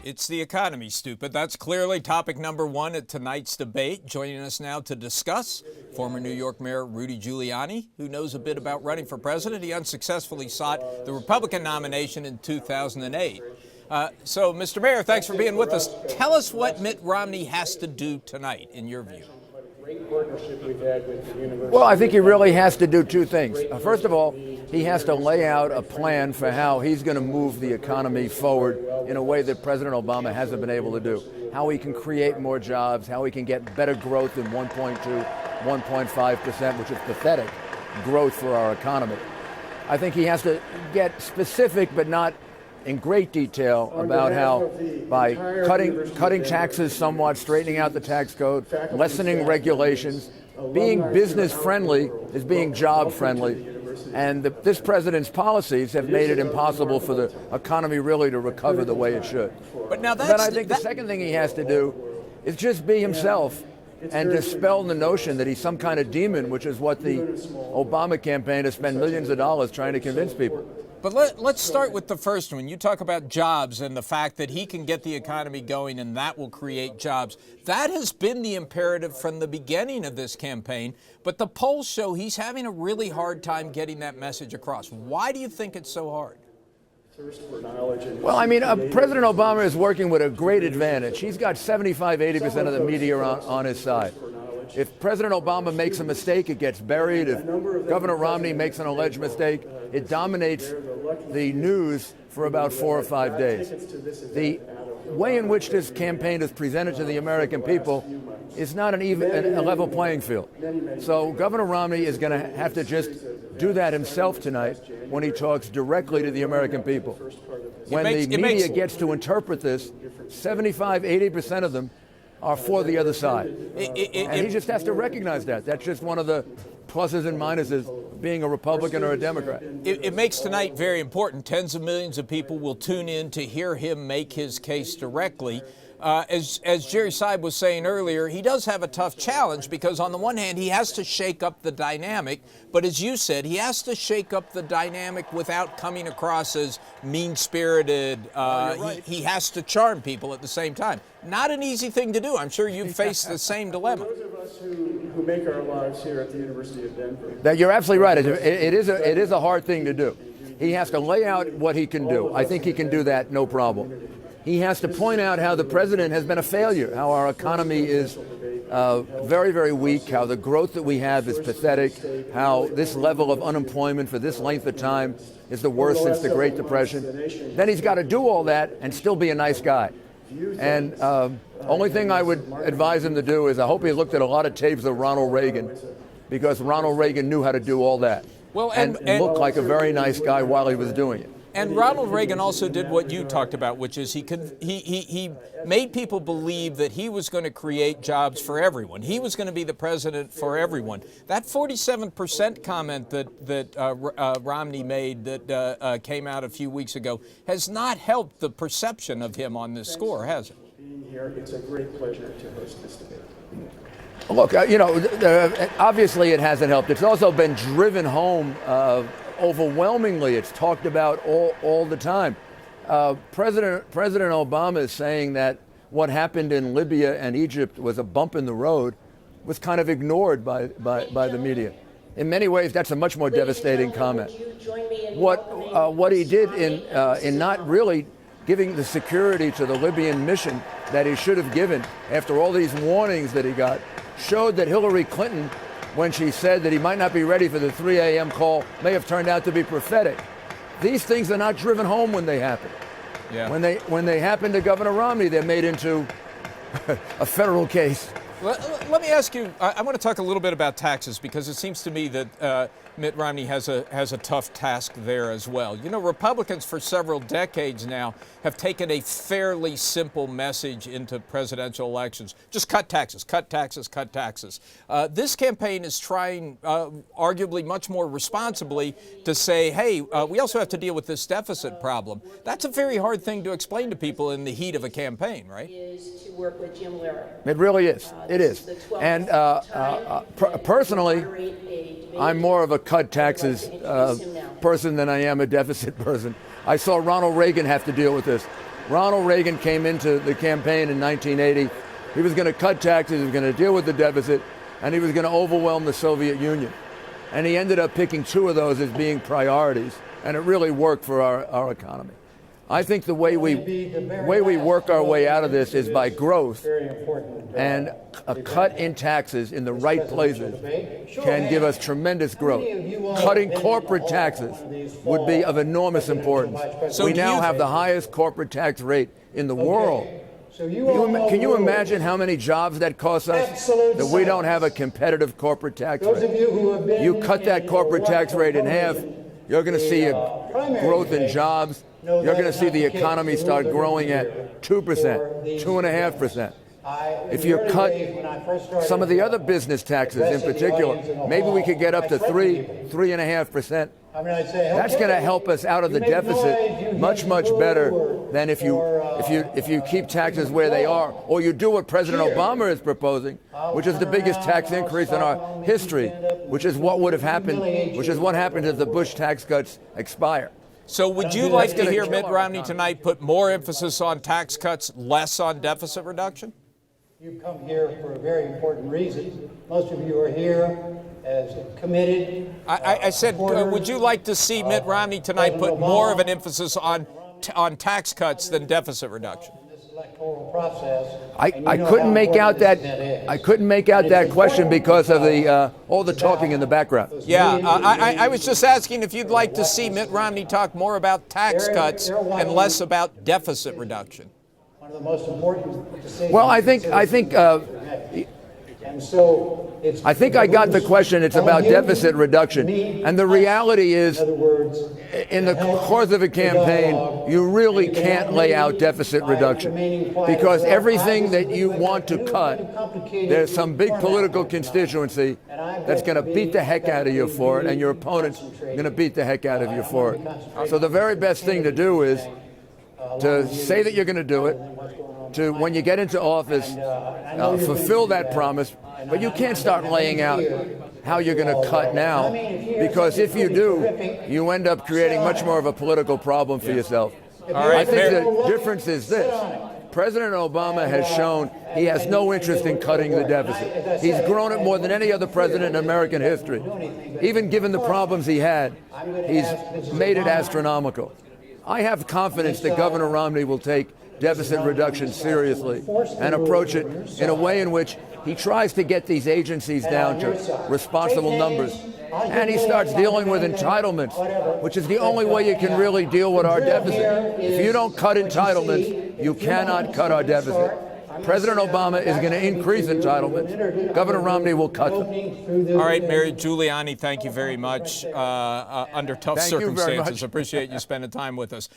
It's the economy, stupid. That's clearly topic number one at tonight's debate. Joining us now to discuss, former New York Mayor Rudy Giuliani, who knows a bit about running for president. He unsuccessfully sought the Republican nomination in 2008. So, Mr. Mayor, thanks for being with us. Tell us what Mitt Romney has to do tonight, in your view. Well, I think he really has to do two things. First of all, he has to lay out a plan for how he's going to move the economy forward in a way that President Obama hasn't been able to do. How he can create more jobs, how he can get better growth than 1.2, 1.5%, which is pathetic growth for our economy. I think he has to get specific, but not in great detail, about how by cutting taxes somewhat, straightening out the tax code, lessening regulations, being business friendly is being job friendly. And this president's policies have made it impossible for the economy really to recover the way it should. But now then I think the second thing he has to do is just be himself and dispel the notion that he's some kind of demon, which is what the Obama campaign has spent millions of dollars trying to convince people. But let's start with the first one. You talk about jobs and the fact that he can get the economy going and that will create jobs. That has been the imperative from the beginning of this campaign, but the polls show he's having a really hard time getting that message across. Why do you think it's so hard? Well, I mean, President Obama is working with a great advantage. He's got 75-80% of the media on his side. If President Obama makes a mistake, it gets buried. If Governor Romney makes an alleged mistake, it dominates the news for about 4 or 5 days. The way in which this campaign is presented to the American people is not a level playing field. So Governor Romney is going to have to just do that himself tonight when he talks directly to the American people. When the media gets to interpret this, 75-80% of them are for the other side. And he just has to recognize that. That's just one of the pluses and minuses of being a Republican or a Democrat. It makes tonight very important. Tens of millions of people will tune in to hear him make his case directly. As Jerry Seib was saying earlier, he does have a tough challenge because on the one hand, he has to shake up the dynamic. But as you said, he has to shake up the dynamic without coming across as mean-spirited. Right. He has to charm people at the same time. Not an easy thing to do. I'm sure you've faced the same dilemma. For those of us who make our lives here at the University of Denver. That you're absolutely right. It is a hard thing to do. He has to lay out what he can do. I think he can do that, no problem. He has to point out how the president has been a failure, how our economy is very, very weak, how the growth that we have is pathetic, how this level of unemployment for this length of time is the worst since the Great Depression. Then he's got to do all that and still be a nice guy. And only thing I would advise him to do is I hope he looked at a lot of tapes of Ronald Reagan, because Ronald Reagan knew how to do all that and look like a very nice guy while he was doing it. And Ronald Reagan also did what you talked about, which is he made people believe that he was going to create jobs for everyone. He was going to be the president for everyone. That 47% comment that Romney made that came out a few weeks ago has not helped the perception of him on this score, has it? Being here, it's a great pleasure to host this debate. Look, obviously it hasn't helped. It's also been driven home overwhelmingly. It's talked about all the time. President Obama is saying that what happened in Libya and Egypt was a bump in the road, was kind of ignored by the media. In many ways, that's a much more devastating comment. What he did in not really giving the security to the Libyan mission that he should have given after all these warnings that he got, showed that Hillary Clinton, when she said that he might not be ready for the 3 a.m. call, may have turned out to be prophetic. These things are not driven home when they happen. Yeah. When they happen to Governor Romney, they're made into a federal case. Let me ask you, I want to talk a little bit about taxes, because it seems to me that Mitt Romney has a tough task there as well. You know, Republicans for several decades now have taken a fairly simple message into presidential elections. Just cut taxes, cut taxes, cut taxes. This campaign is trying, arguably much more responsibly, to say, hey, we also have to deal with this deficit problem. That's a very hard thing to explain to people in the heat of a campaign, right? Is to work with Jim Lehrer. It really is. It is. And personally, I'm more of a cut taxes person than I am a deficit person. I saw Ronald Reagan have to deal with this. Ronald Reagan came into the campaign in 1980. He was going to cut taxes, he was going to deal with the deficit, and he was going to overwhelm the Soviet Union. And he ended up picking two of those as being priorities, and it really worked for our economy. I think the way we work our way out of this is by growth, and a cut in taxes in the right places can give us tremendous growth. Cutting corporate taxes would be of enormous importance. So we now have the highest corporate tax rate in the world. Can you imagine how many jobs that costs us? That we don't have a competitive corporate tax rate. You cut that corporate tax rate in half, you're going to see a growth in jobs. You're going to see the economy start growing at 2%, 2.5%. If you cut some of the other business taxes in particular, maybe we could get up to 3.5%. That's going to help us out of the deficit much, much better than if you keep taxes where they are, or you do what President Obama is proposing, which is the biggest tax increase in our history, which is what would have happened, which is what happened if the Bush tax cuts expire. So would you like to hear Mitt Romney tonight put more emphasis on tax cuts, less on deficit reduction? You've come here for a very important reason. Most of you are here as committed. I said, would you like to see Mitt Romney tonight put more of an emphasis on tax cuts than deficit reduction? This electoral process. I couldn't make out that question because of all the talking in the background. Yeah, I was just asking if you'd like to see Mitt Romney talk more about tax cuts and less about deficit reduction. One of the most important decisions. Well, I think I got the question. It's about deficit reduction. And the reality is, in the course of a campaign, you really can't lay out deficit reduction because everything that you want to cut, there's some big political constituency that's going to beat the heck out of you for it, and your opponent's going to beat the heck out of you for it. So the very best thing to do is to say that you're going to do it, to, when you get into office, fulfill that promise, but you can't start laying out how you're going to cut now, because if you do, you end up creating much more of a political problem for yourself. All right, I think the difference is this. President Obama has shown he has no interest in cutting the deficit. He's grown it more than any other president in American history. Even given the problems he had, he's made it astronomical. I have confidence that Governor Romney will take deficit reduction seriously and approach it in a way in which he tries to get these agencies down to responsible numbers. And he starts dealing with entitlements, which is the only way you can really deal with our deficit. If you don't cut entitlements, you cannot cut our deficit. President Obama is going to increase entitlements. Governor Romney will cut them. All right, Mayor Giuliani, thank you very much. Under tough circumstances, appreciate you spending time with us.